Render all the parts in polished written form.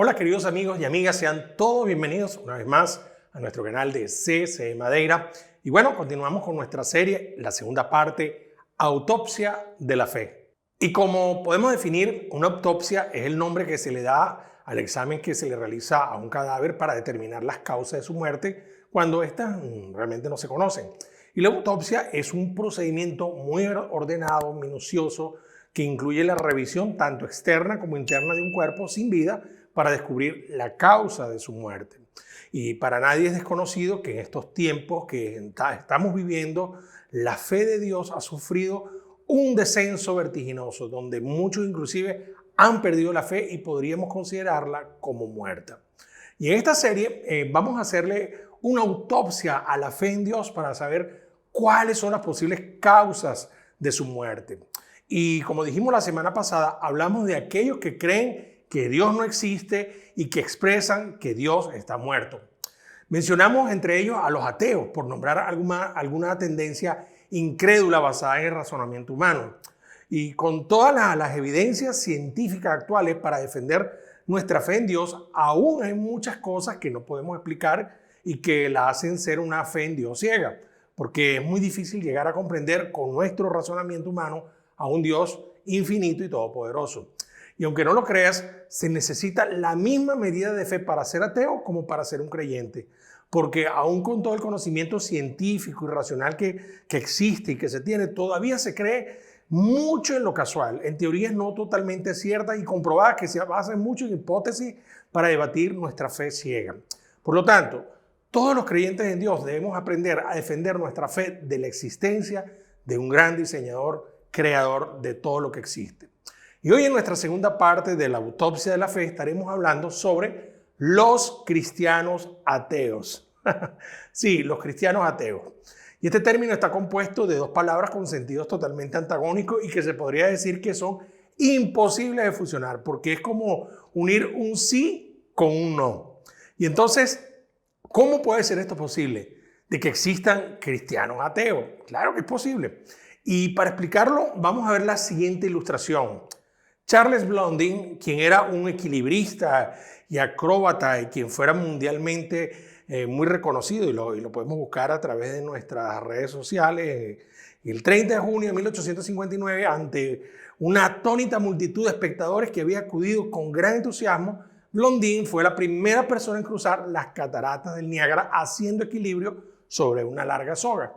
Hola queridos amigos y amigas, sean todos bienvenidos una vez más a nuestro canal de CC Madeira. Y bueno, continuamos con nuestra serie, la segunda parte, Autopsia de la Fe. Y como podemos definir, una autopsia es el nombre que se le da al examen que se le realiza a un cadáver para determinar las causas de su muerte cuando éstas realmente no se conocen. Y la autopsia es un procedimiento muy ordenado, minucioso, que incluye la revisión tanto externa como interna de un cuerpo sin vida para descubrir la causa de su muerte. Y para nadie es desconocido que en estos tiempos que estamos viviendo, la fe de Dios ha sufrido un descenso vertiginoso, donde muchos inclusive han perdido la fe y podríamos considerarla como muerta. Y en esta serie vamos a hacerle una autopsia a la fe en Dios para saber cuáles son las posibles causas de su muerte. Y como dijimos la semana pasada, hablamos de aquellos que creen que Dios no existe y que expresan que Dios está muerto. Mencionamos entre ellos a los ateos, por nombrar alguna tendencia incrédula basada en el razonamiento humano. Y con todas las evidencias científicas actuales para defender nuestra fe en Dios, aún hay muchas cosas que no podemos explicar y que la hacen ser una fe en Dios ciega, porque es muy difícil llegar a comprender con nuestro razonamiento humano a un Dios infinito y todopoderoso. Y aunque no lo creas, se necesita la misma medida de fe para ser ateo como para ser un creyente. Porque aún con todo el conocimiento científico y racional que existe y que se tiene, todavía se cree mucho en lo casual, en teorías no totalmente ciertas y comprobadas que se basan mucho en hipótesis para debatir nuestra fe ciega. Por lo tanto, todos los creyentes en Dios debemos aprender a defender nuestra fe de la existencia de un gran diseñador, creador de todo lo que existe. Y hoy en nuestra segunda parte de la autopsia de la fe estaremos hablando sobre los cristianos ateos. Sí, los cristianos ateos. Y este término está compuesto de dos palabras con sentidos totalmente antagónicos y que se podría decir que son imposibles de fusionar, porque es como unir un sí con un no. Y entonces, ¿cómo puede ser esto posible? De que existan cristianos ateos. Claro que es posible. Y para explicarlo, vamos a ver la siguiente ilustración. Charles Blondin, quien era un equilibrista y acróbata y quien fuera mundialmente muy reconocido, y lo podemos buscar a través de nuestras redes sociales, el 30 de junio de 1859, ante una atónita multitud de espectadores que había acudido con gran entusiasmo, Blondin fue la primera persona en cruzar las cataratas del Niágara haciendo equilibrio sobre una larga soga.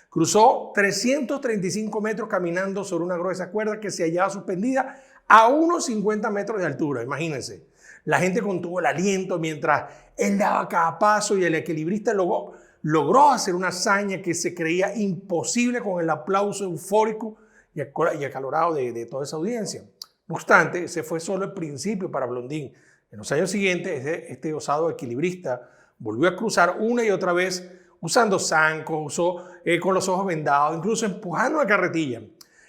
Cruzó 335 metros caminando sobre una gruesa cuerda que se hallaba suspendida a unos 50 metros de altura, imagínense. La gente contuvo el aliento mientras él daba cada paso y el equilibrista logró hacer una hazaña que se creía imposible con el aplauso eufórico y acalorado de toda esa audiencia. No obstante, ese fue solo el principio para Blondin. En los años siguientes, este osado equilibrista volvió a cruzar una y otra vez usando zancos, con los ojos vendados, incluso empujando una carretilla.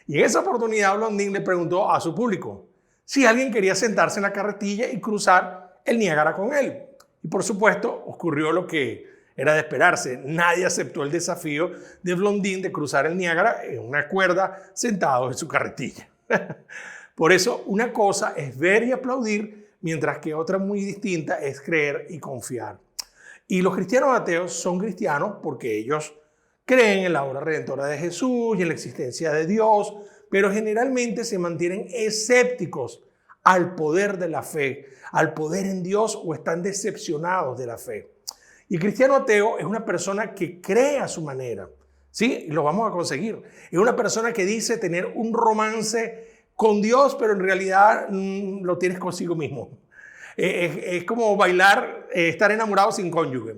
Y en esa oportunidad Blondin le preguntó a su público si alguien quería sentarse en la carretilla y cruzar el Niágara con él. Y por supuesto ocurrió lo que era de esperarse. Nadie aceptó el desafío de Blondin de cruzar el Niágara en una cuerda sentado en su carretilla. Por eso una cosa es ver y aplaudir, mientras que otra muy distinta es creer y confiar. Y los cristianos ateos son cristianos porque ellos creen en la obra redentora de Jesús y en la existencia de Dios, pero generalmente se mantienen escépticos al poder de la fe, al poder en Dios, o están decepcionados de la fe. Y el cristiano ateo es una persona que cree a su manera, ¿sí? Y lo vamos a conseguir. Es una persona que dice tener un romance con Dios, pero en realidad lo tienes consigo mismo. Es como bailar, estar enamorado sin cónyuge.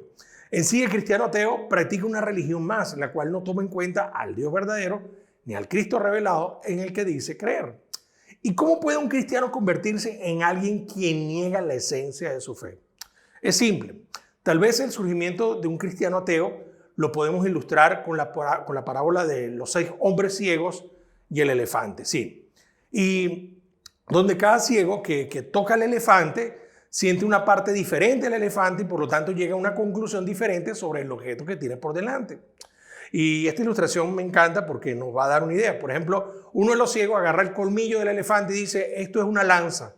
En sí, el cristiano ateo practica una religión más, la cual no toma en cuenta al Dios verdadero ni al Cristo revelado en el que dice creer. ¿Y cómo puede un cristiano convertirse en alguien quien niega la esencia de su fe? Es simple. Tal vez el surgimiento de un cristiano ateo lo podemos ilustrar con la parábola de los 6 hombres ciegos y el elefante. Sí. Y donde cada ciego que toca al elefante siente una parte diferente del elefante y por lo tanto llega a una conclusión diferente sobre el objeto que tiene por delante. Y esta ilustración me encanta porque nos va a dar una idea. Por ejemplo, uno de los ciegos agarra el colmillo del elefante y dice, esto es una lanza.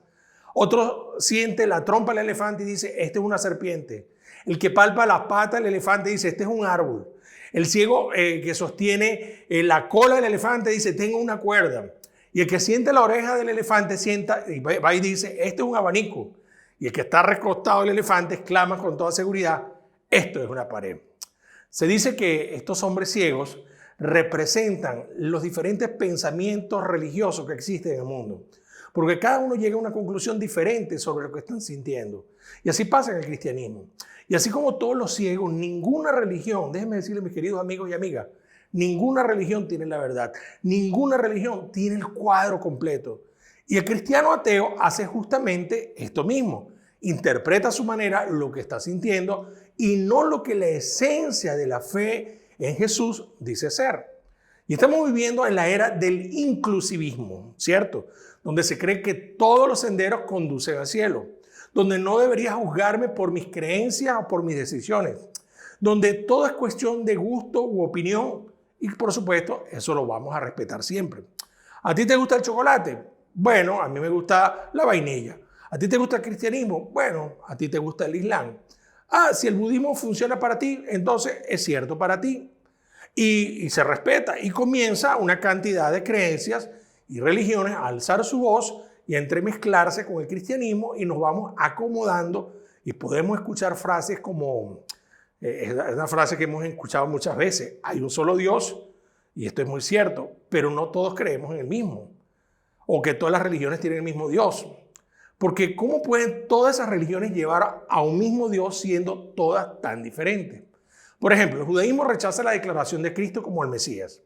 Otro siente la trompa del elefante y dice, este es una serpiente. El que palpa las patas del elefante dice, este es un árbol. El ciego que sostiene la cola del elefante dice, tengo una cuerda. Y el que siente la oreja del elefante sienta y va y dice, este es un abanico. Y el que está recostado del elefante exclama con toda seguridad, esto es una pared. Se dice que estos hombres ciegos representan los diferentes pensamientos religiosos que existen en el mundo. Porque cada uno llega a una conclusión diferente sobre lo que están sintiendo. Y así pasa en el cristianismo. Y así como todos los ciegos, ninguna religión, déjenme decirles mis queridos amigos y amigas, ninguna religión tiene la verdad. Ninguna religión tiene el cuadro completo. Y el cristiano ateo hace justamente esto mismo. Interpreta a su manera lo que está sintiendo y no lo que la esencia de la fe en Jesús dice ser. Y estamos viviendo en la era del inclusivismo, ¿cierto? Donde se cree que todos los senderos conducen al cielo, donde no debería juzgarme por mis creencias o por mis decisiones, donde todo es cuestión de gusto u opinión y por supuesto eso lo vamos a respetar siempre. ¿A ti te gusta el chocolate? Bueno, a mí me gusta la vainilla. ¿A ti te gusta el cristianismo? Bueno, a ti te gusta el islam. Ah, si el budismo funciona para ti, entonces es cierto para ti. Y se respeta y comienza una cantidad de creencias y religiones a alzar su voz y a entremezclarse con el cristianismo y nos vamos acomodando y podemos escuchar frases como, es una frase que hemos escuchado muchas veces, hay un solo Dios y esto es muy cierto, pero no todos creemos en el mismo o que todas las religiones tienen el mismo Dios. Porque ¿cómo pueden todas esas religiones llevar a un mismo Dios siendo todas tan diferentes? Por ejemplo, el judaísmo rechaza la declaración de Cristo como el Mesías.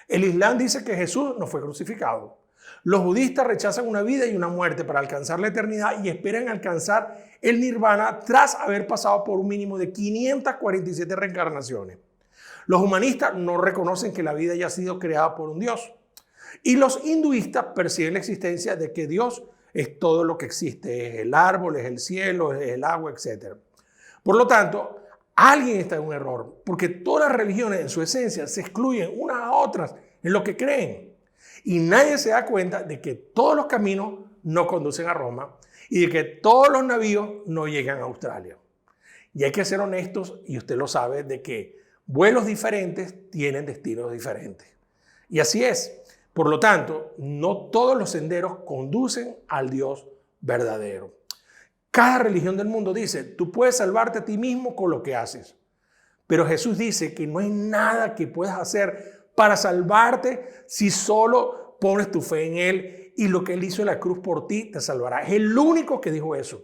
El Islam dice que Jesús no fue crucificado. Los budistas rechazan una vida y una muerte para alcanzar la eternidad y esperan alcanzar el nirvana tras haber pasado por un mínimo de 547 reencarnaciones. Los humanistas no reconocen que la vida haya sido creada por un Dios. Y los hinduistas perciben la existencia de que Dios es todo lo que existe, es el árbol, es el cielo, es el agua, etc. Por lo tanto, alguien está en un error, porque todas las religiones en su esencia se excluyen unas a otras en lo que creen. Y nadie se da cuenta de que todos los caminos no conducen a Roma y de que todos los navíos no llegan a Australia. Y hay que ser honestos, y usted lo sabe, de que vuelos diferentes tienen destinos diferentes. Y así es. Por lo tanto, no todos los senderos conducen al Dios verdadero. Cada religión del mundo dice, tú puedes salvarte a ti mismo con lo que haces. Pero Jesús dice que no hay nada que puedas hacer para salvarte si solo pones tu fe en Él y lo que Él hizo en la cruz por ti te salvará. Es el único que dijo eso.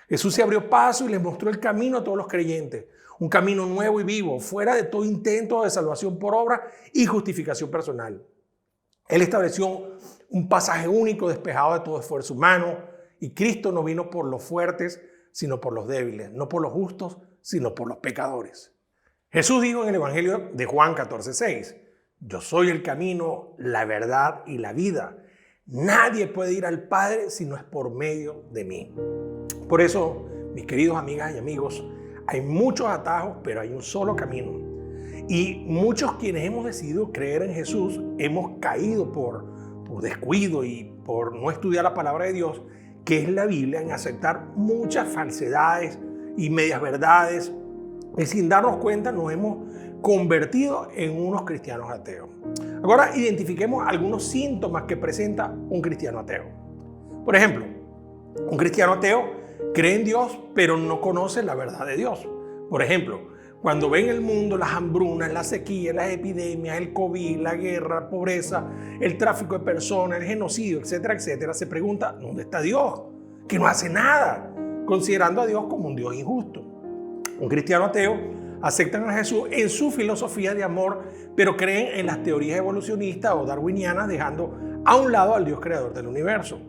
Jesús se abrió paso y les mostró el camino a todos los creyentes. Un camino nuevo y vivo, fuera de todo intento de salvación por obra y justificación personal. Él estableció un pasaje único despejado de todo esfuerzo humano y Cristo no vino por los fuertes, sino por los débiles, no por los justos, sino por los pecadores. Jesús dijo en el Evangelio de Juan 14:6, yo soy el camino, la verdad y la vida. Nadie puede ir al Padre si no es por medio de mí. Por eso, mis queridos amigas y amigos, hay muchos atajos, pero hay un solo camino. Y muchos quienes hemos decidido creer en Jesús hemos caído por descuido y por no estudiar la palabra de Dios, que es la Biblia, en aceptar muchas falsedades y medias verdades. Y sin darnos cuenta nos hemos convertido en unos cristianos ateos. Ahora identifiquemos algunos síntomas que presenta un cristiano ateo. Por ejemplo, un cristiano ateo cree en Dios, pero no conoce la verdad de Dios. Por ejemplo, cuando ven el mundo, las hambrunas, las sequías, las epidemias, el COVID, la guerra, la pobreza, el tráfico de personas, el genocidio, etcétera, etcétera, se pregunta, ¿dónde está Dios? Que no hace nada, considerando a Dios como un Dios injusto. Un cristiano ateo acepta a Jesús en su filosofía de amor, pero creen en las teorías evolucionistas o darwinianas, dejando a un lado al Dios creador del universo.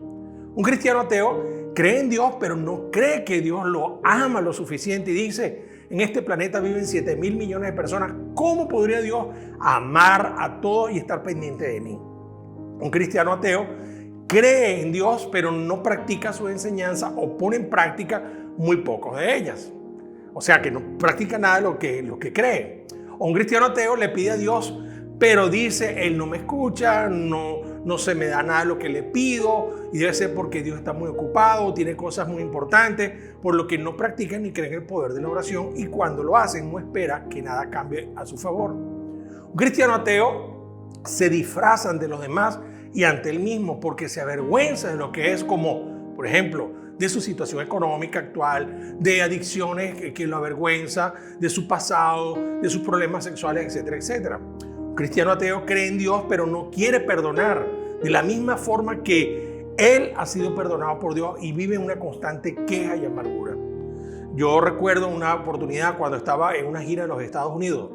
Un cristiano ateo cree en Dios, pero no cree que Dios lo ama lo suficiente y dice, en este planeta viven 7.000 millones de personas. ¿Cómo podría Dios amar a todos y estar pendiente de mí? Un cristiano ateo cree en Dios, pero no practica su enseñanza o pone en práctica muy pocos de ellas. O sea, que no practica nada de lo que cree. O un cristiano ateo le pide a Dios, pero dice, Él no me escucha, no no se me da nada de lo que le pido y debe ser porque Dios está muy ocupado, tiene cosas muy importantes, por lo que no practican ni creen en el poder de la oración y cuando lo hacen no espera que nada cambie a su favor. Un cristiano ateo se disfraza ante los demás y ante él mismo porque se avergüenza de lo que es, como por ejemplo de su situación económica actual, de adicciones que lo avergüenza, de su pasado, de sus problemas sexuales, etcétera, etcétera. Un cristiano ateo cree en Dios pero no quiere perdonar de la misma forma que él ha sido perdonado por Dios y vive en una constante queja y amargura. Yo recuerdo una oportunidad cuando estaba en una gira en los Estados Unidos.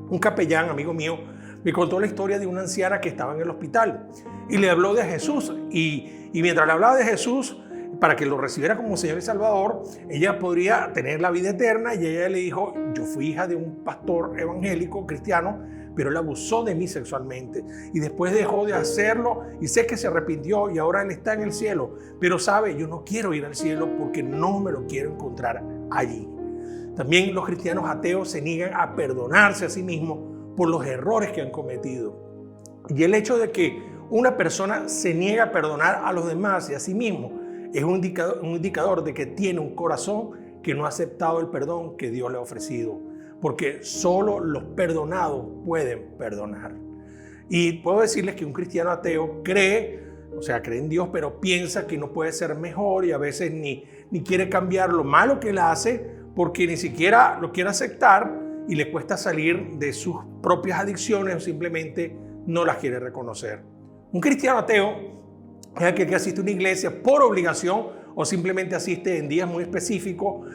Un capellán, amigo mío, me contó la historia de una anciana que estaba en el hospital y le habló de Jesús. Y mientras le hablaba de Jesús, para que lo recibiera como Señor y Salvador, ella podría tener la vida eterna. Y ella le dijo: yo fui hija de un pastor evangélico cristiano, pero él abusó de mí sexualmente y después dejó de hacerlo y sé que se arrepintió y ahora él está en el cielo. Pero sabe, yo no quiero ir al cielo porque no me lo quiero encontrar allí. También los cristianos ateos se niegan a perdonarse a sí mismos por los errores que han cometido. Y el hecho de que una persona se niega a perdonar a los demás y a sí mismo es un indicador de que tiene un corazón que no ha aceptado el perdón que Dios le ha ofrecido, porque solo los perdonados pueden perdonar. Y puedo decirles que un cristiano ateo cree en Dios, pero piensa que no puede ser mejor y a veces ni quiere cambiar lo malo que él hace porque ni siquiera lo quiere aceptar y le cuesta salir de sus propias adicciones o simplemente no las quiere reconocer. Un cristiano ateo es aquel que asiste a una iglesia por obligación o simplemente asiste en días muy específicos,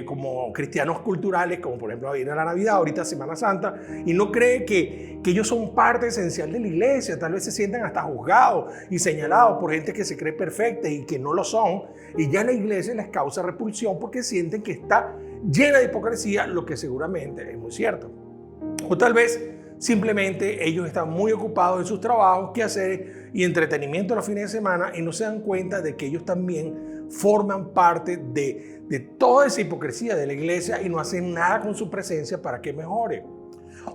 como cristianos culturales, como por ejemplo ir a la Navidad, ahorita Semana Santa, y no cree que ellos son parte esencial de la iglesia. Tal vez se sientan hasta juzgados y señalados por gente que se cree perfecta y que no lo son, y ya la iglesia les causa repulsión porque sienten que está llena de hipocresía, lo que seguramente es muy cierto. O tal vez simplemente ellos están muy ocupados en sus trabajos, quehaceres y entretenimiento los fines de semana y no se dan cuenta de que ellos también forman parte de toda esa hipocresía de la iglesia y no hacen nada con su presencia para que mejore.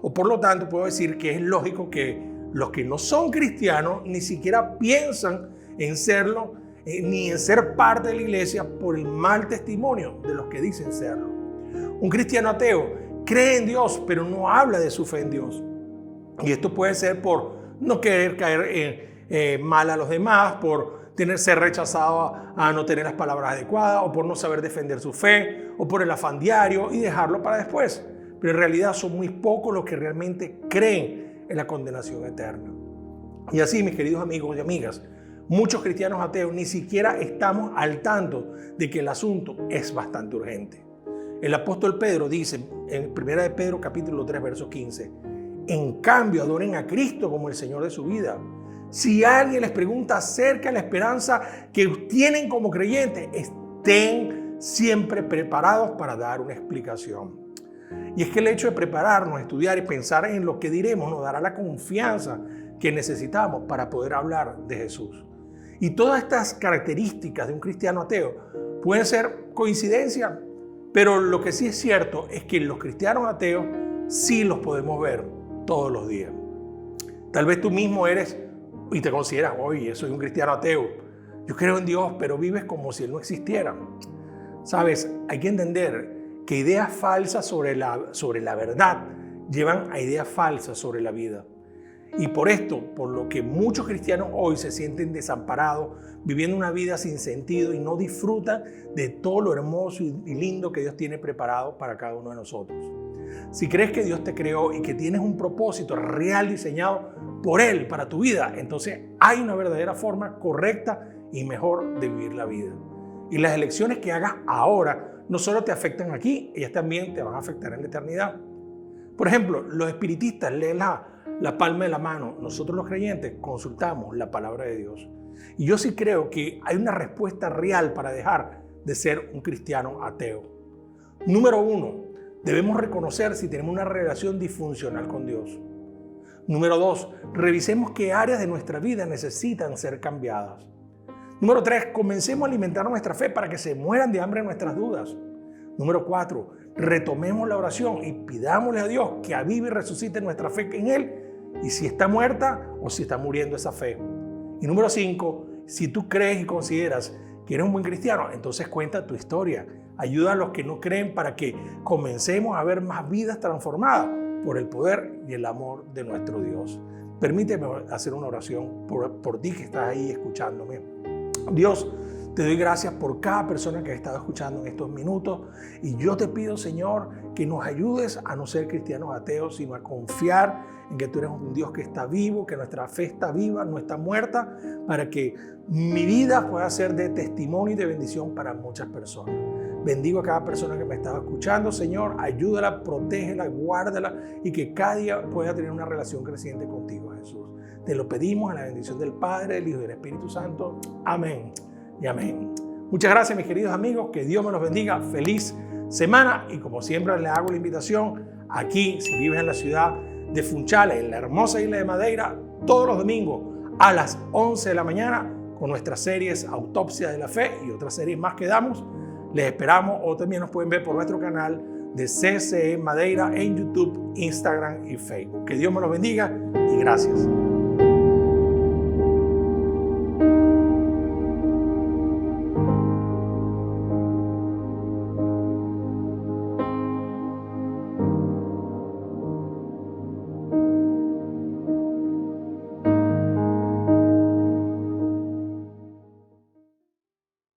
O por lo tanto puedo decir que es lógico que los que no son cristianos ni siquiera piensan en serlo, ni en ser parte de la iglesia por el mal testimonio de los que dicen serlo. Un cristiano ateo cree en Dios pero no habla de su fe en Dios. Y esto puede ser por no querer caer mal a los demás, por ser rechazado a no tener las palabras adecuadas, o por no saber defender su fe, o por el afán diario y dejarlo para después. Pero en realidad son muy pocos los que realmente creen en la condenación eterna. Y así, mis queridos amigos y amigas, muchos cristianos ateos ni siquiera estamos al tanto de que el asunto es bastante urgente. El apóstol Pedro dice en 1 de Pedro capítulo 3, verso 15: en cambio, adoren a Cristo como el Señor de su vida. Si alguien les pregunta acerca de la esperanza que tienen como creyentes, estén siempre preparados para dar una explicación. Y es que el hecho de prepararnos, estudiar y pensar en lo que diremos nos dará la confianza que necesitamos para poder hablar de Jesús. Y todas estas características de un cristiano ateo pueden ser coincidencia, pero lo que sí es cierto es que los cristianos ateos sí los podemos ver todos los días. Tal vez tú mismo eres y te consideras: oye, soy un cristiano ateo, yo creo en Dios, pero vives como si Él no existiera. Sabes, hay que entender que ideas falsas sobre la verdad llevan a ideas falsas sobre la vida. Y por esto, por lo que muchos cristianos hoy se sienten desamparados, viviendo una vida sin sentido y no disfrutan de todo lo hermoso y lindo que Dios tiene preparado para cada uno de nosotros. Si crees que Dios te creó y que tienes un propósito real diseñado por Él para tu vida, entonces hay una verdadera forma correcta y mejor de vivir la vida. Y las elecciones que hagas ahora no solo te afectan aquí, ellas también te van a afectar en la eternidad. Por ejemplo, los espiritistas leen la palma de la mano. Nosotros los creyentes consultamos la palabra de Dios. Y yo sí creo que hay una respuesta real para dejar de ser un cristiano ateo. Número 1, debemos reconocer si tenemos una relación disfuncional con Dios. Número 2, revisemos qué áreas de nuestra vida necesitan ser cambiadas. Número 3, comencemos a alimentar nuestra fe para que se mueran de hambre nuestras dudas. Número 4, retomemos la oración y pidámosle a Dios que avive y resucite nuestra fe en Él, y si está muerta o si está muriendo esa fe. Y número 5, si tú crees y consideras que eres un buen cristiano, entonces cuenta tu historia. Ayuda a los que no creen para que comencemos a ver más vidas transformadas por el poder y el amor de nuestro Dios. Permíteme hacer una oración por ti que estás ahí escuchándome. Dios, te doy gracias por cada persona que ha estado escuchando en estos minutos y yo te pido, Señor, que nos ayudes a no ser cristianos ateos, sino a confiar en que tú eres un Dios que está vivo, que nuestra fe está viva, no está muerta, para que mi vida pueda ser de testimonio y de bendición para muchas personas. Bendigo a cada persona que me estaba escuchando, Señor, ayúdala, protégela, guárdala y que cada día pueda tener una relación creciente contigo, Jesús. Te lo pedimos en la bendición del Padre, del Hijo y del Espíritu Santo. Amén y amén. Muchas gracias, mis queridos amigos. Que Dios me los bendiga. Feliz semana. Y como siempre les hago la invitación, aquí, si vives en la ciudad de Funchales, en la hermosa isla de Madeira, todos los domingos a las 11 de la mañana con nuestras series Autopsia de la Fe y otras series más que damos. Les esperamos, o también nos pueden ver por nuestro canal de CCE Madeira en YouTube, Instagram y Facebook. Que Dios me los bendiga y gracias.